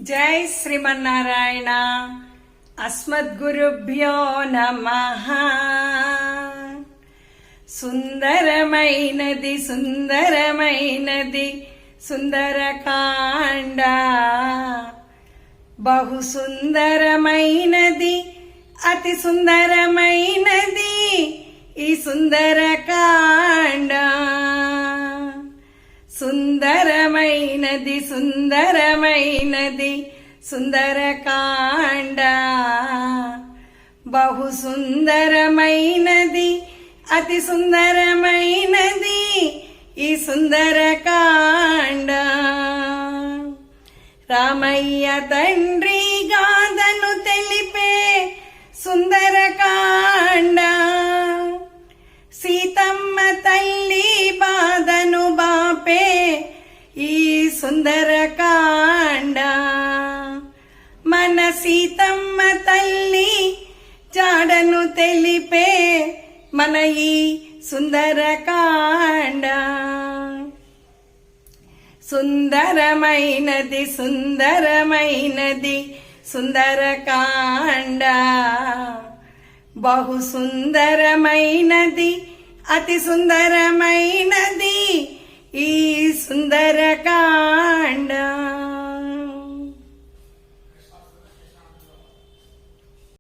జై శ్రీమన్నారాయణ. అస్మద్గురుభ్యో నమః. సుందరమైనది సుందరమైనది సుందరకాండ, బహు సుందరమైనది అతి సుందరమైనది ఈ సుందరకాండ. సుందరమైనది సుందరమైనది సుందరకాండ, బహు సుందరమైనది అతి సుందరమైనది ఈ సుందరకాండ. రామయ్య తండ్రి గాథను తెలిపే సుందరకాండ, సీతమ్మ తల్లి బాధను బాపే ఈ సుందరకాండ. మన సీతమ్మ తల్లి జాడను తెలిపే మన ఈ సుందరకాండ. సుందరమైనది సుందరమైనది సుందరకాండ, బహు సుందరమైనది అతి సుందరమైనది